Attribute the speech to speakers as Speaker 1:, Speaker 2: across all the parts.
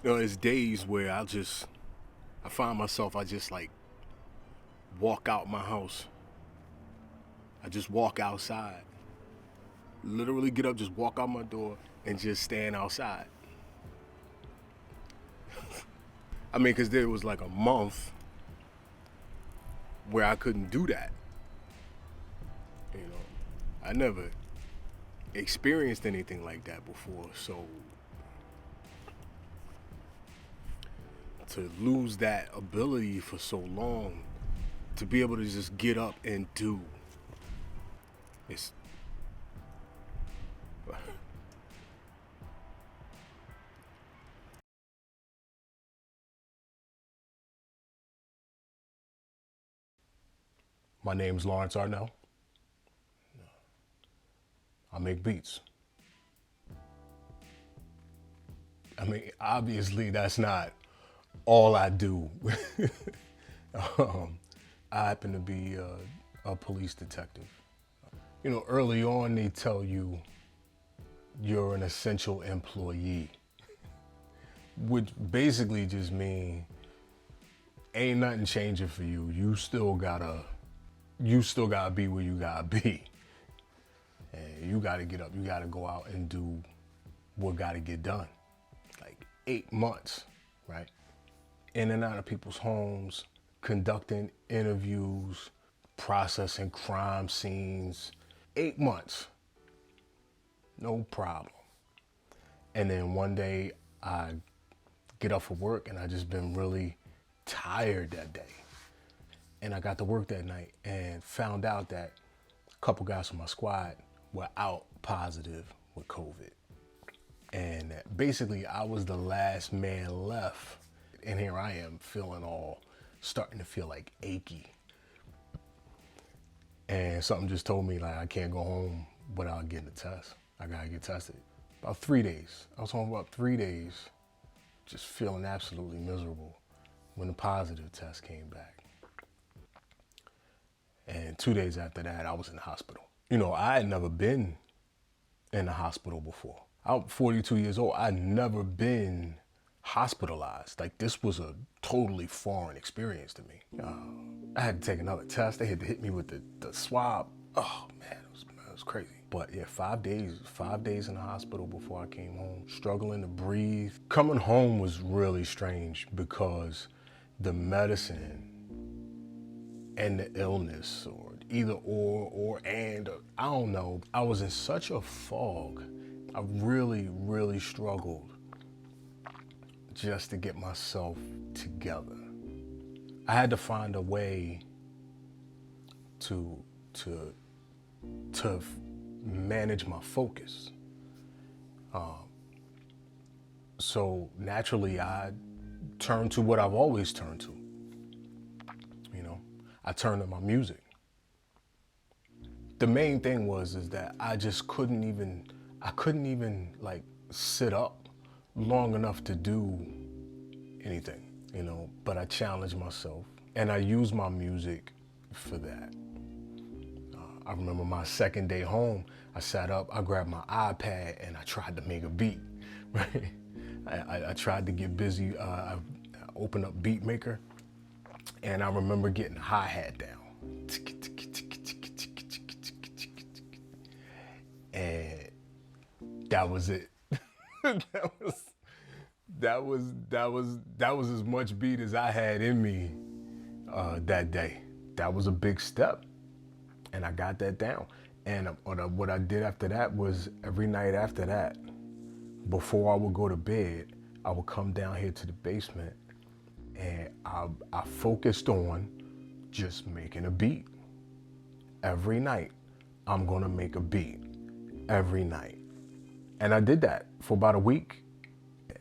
Speaker 1: It's days where I find myself, I just like walk out my house. I just walk outside. Literally get up, just walk out my door and just stand outside. I mean, because there was like a month where I couldn't do that. You know, I never experienced anything like that before. So to lose that ability for so long, to be able to just get up and do, it's my name's Lawrence Arnell. I make beats. I mean, obviously, that's not all I do. I happen to be a police detective. You know, early on, they tell you you're an essential employee, which basically just means ain't nothing changing for you. You still gotta be where you gotta be. And you gotta get up, you gotta go out and do what gotta get done. Like 8 months, right? In and out of people's homes, conducting interviews, processing crime scenes. 8 months, no problem. And then one day I get up for work and I just been really tired that day. And I got to work that night and found out that a couple guys from my squad were out positive with COVID. And basically I was the last man left. And here I am starting to feel like achy. And something just told me like I can't go home without getting a test. I gotta get tested. About 3 days. I was home about 3 days, just feeling absolutely miserable when the positive test came back. And 2 days after that, I was in the hospital. You know, I had never been in the hospital before. I'm 42 years old. I'd never been hospitalized. Like, this was a totally foreign experience to me. I had to take another test. They had to hit me with the swab. Oh man, it was crazy. But yeah, 5 days in the hospital before I came home, struggling to breathe. Coming home was really strange because the medicine and the illness, or either or and, I don't know. I was in such a fog. I really, really struggled just to get myself together. I had to find a way to to to manage my focus. So naturally, I turned to what I've always turned to. You know, I turned to my music. The main thing was is that I couldn't even like sit up long enough to do anything. You know, but I challenged myself and I used my music for that. I remember my second day home, I sat up, I grabbed my iPad and I tried to make a beat, right? I tried to get busy. I opened up beatmaker and I remember getting the hi-hat down. And that was it. that was that was as much beat as I had in me that day. That was a big step. And I got that down. And what I did after that was every night after that, before I would go to bed, I would come down here to the basement and I focused on just making a beat. Every night, I'm gonna make a beat. Every night. And I did that for about a week.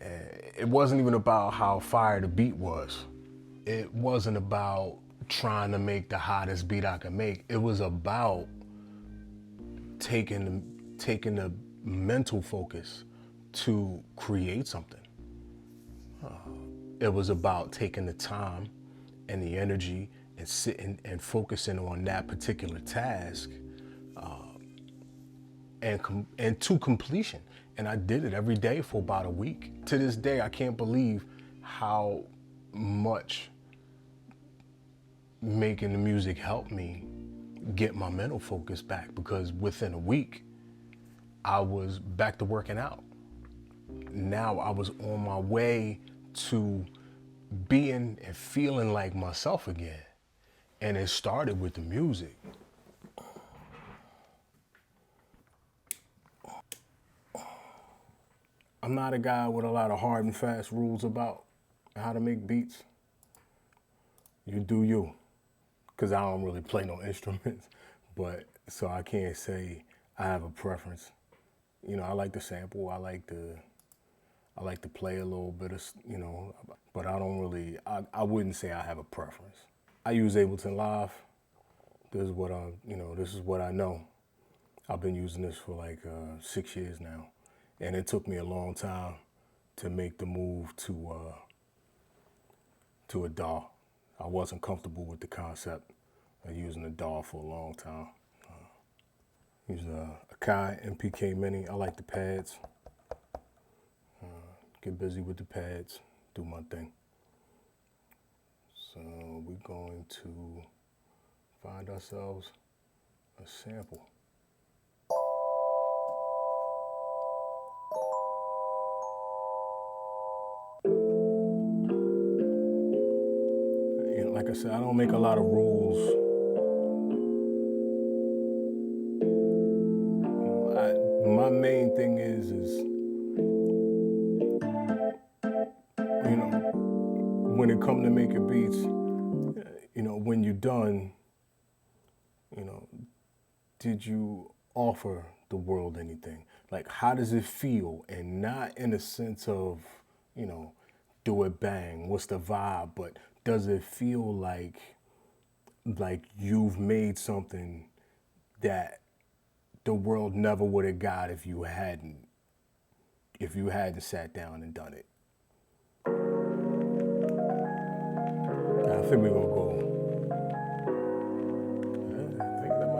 Speaker 1: It wasn't even about how fire the beat was. It wasn't about trying to make the hottest beat I could make. It was about taking the mental focus to create something. It was about taking the time and the energy and sitting and focusing on that particular task and to completion. And I did it every day for about a week. To this day, I can't believe how much making the music helped me get my mental focus back, because within a week, I was back to working out. Now I was on my way to being and feeling like myself again. And it started with the music. I'm not a guy with a lot of hard and fast rules about how to make beats. You do you, because I don't really play no instruments, but so I can't say I have a preference. You know, I like to sample, I like to play a little bit of, you know, but I don't really, I wouldn't say I have a preference. I use Ableton Live. This is what this is what I know. I've been using this for like 6 years now. And it took me a long time to make the move to a DAW. I wasn't comfortable with the concept of using a DAW for a long time. Use a Kai MPK Mini. I like the pads. Get busy with the pads, do my thing. So we're going to find ourselves a sample. Like I said, I don't make a lot of rules. My main thing is you know, when it comes to making beats, you know, when you're done, you know, did you offer the world anything? Like, how does it feel? And not in a sense of, you know, do it bang, what's the vibe, but does it feel like you've made something that the world never would have got if you hadn't sat down and done it? I think we're gonna go. Yeah, I think that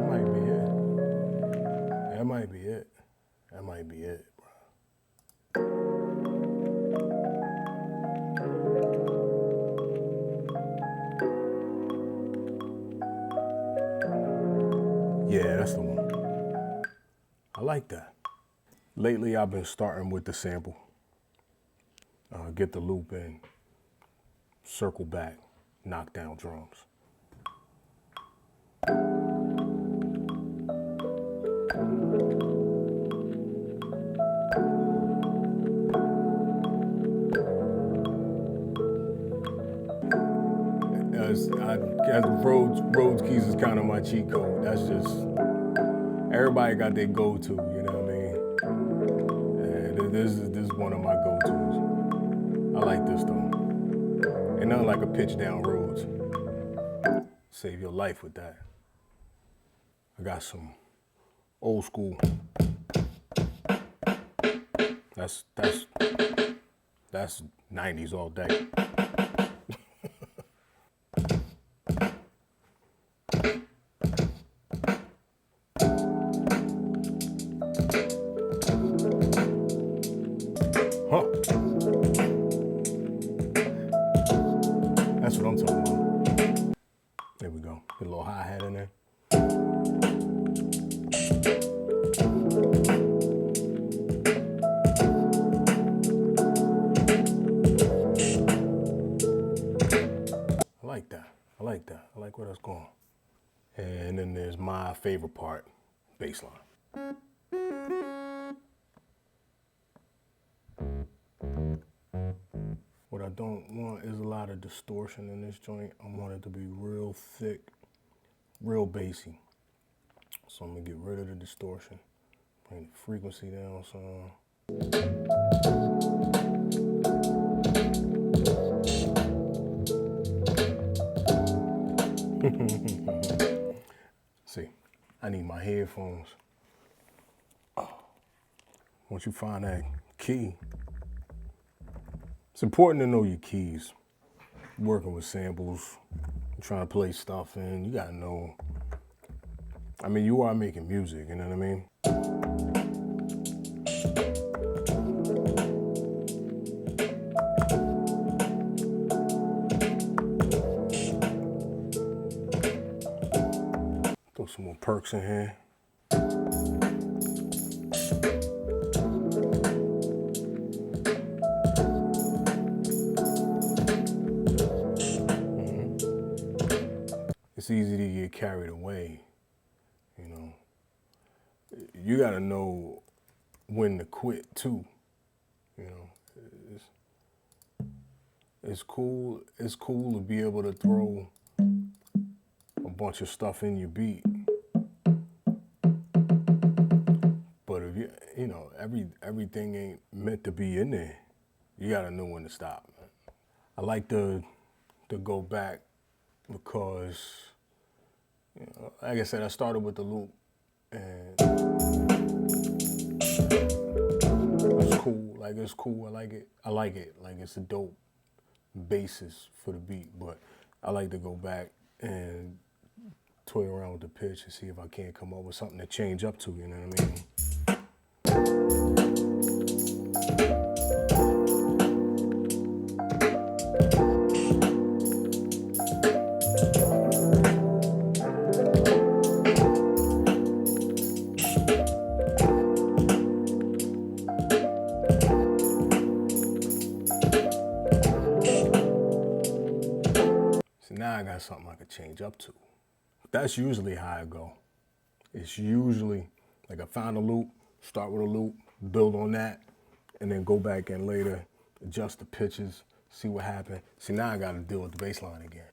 Speaker 1: might be it. That might be it. That might be it, bro. Yeah, that's the one. I like that. Lately, I've been starting with the sample. Get the loop in, circle back, knock down drums. Rhodes keys is kind of my cheat code. That's just, everybody got their go-to, you know what I mean? And this is one of my go-tos. I like this though. And nothing like a pitch down Rhodes. Save your life with that. I got some old school. That's 90s all day. Huh. That's what I'm talking about. There we go. Get a little hi-hat in there. I like that. I like that. I like where that's going. And then there's my favorite part, bass line. What I don't want is a lot of distortion in this joint. I want it to be real thick, real bassy. So I'm gonna get rid of the distortion, bring the frequency down some. See, I need my headphones. Once you find that key, it's important to know your keys. Working with samples, trying to play stuff in, you gotta know. I mean, you are making music, you know what I mean? perks in here. It's easy to get carried away, you know. You gotta know when to quit too, you know. It's cool to be able to throw a bunch of stuff in your beat. But if you know, everything ain't meant to be in there. You gotta know when to stop, man. I like to go back because, you know, like I said, I started with the loop and it's cool. Like, it's cool. I like it. Like, it's a dope basis for the beat, but I like to go back and toy around with the pitch and see if I can't come up with something to change up to, you know what I mean? So now I got something I could change up to. That's usually how I go. It's usually like I find a loop, start with a loop, build on that, and then go back and later adjust the pitches, see what happened. See, now I got to deal with the bass line again.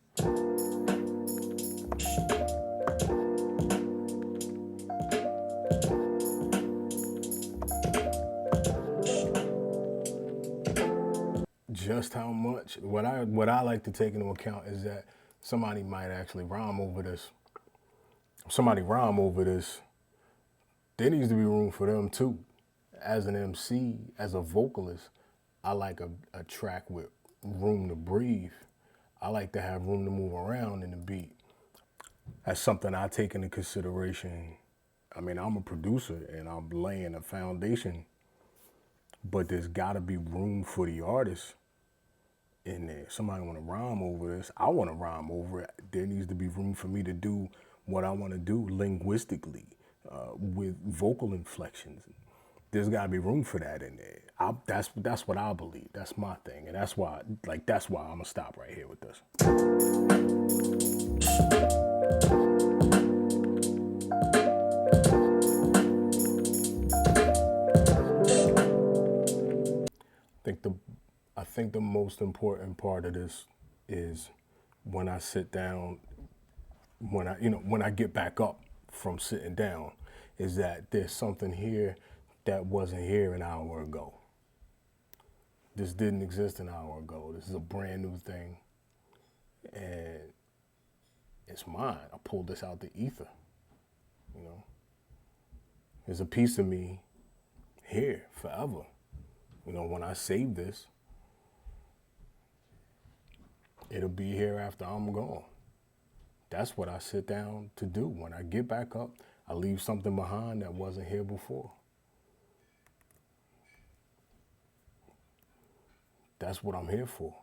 Speaker 1: Just how much, what I like to take into account is that somebody might actually rhyme over this. If somebody rhyme over this, there needs to be room for them too. As an MC, as a vocalist, I like a track with room to breathe. I like to have room to move around in the beat. That's something I take into consideration. I mean, I'm a producer and I'm laying a foundation, but there's gotta be room for the artist in there. Somebody wanna rhyme over this, I wanna rhyme over it. There needs to be room for me to do what I wanna do linguistically, with vocal inflections. There's gotta be room for that in there. That's what I believe. That's my thing, and that's why I'm gonna stop right here with this. I think the most important part of this is when I sit down, when I get back up from sitting down, is that there's something here that wasn't here an hour ago. This didn't exist an hour ago. This is a brand new thing, and it's mine. I pulled this out the ether, you know. There's a piece of me here forever. You know, when I save this, it'll be here after I'm gone. That's what I sit down to do. When I get back up, I leave something behind that wasn't here before. That's what I'm here for.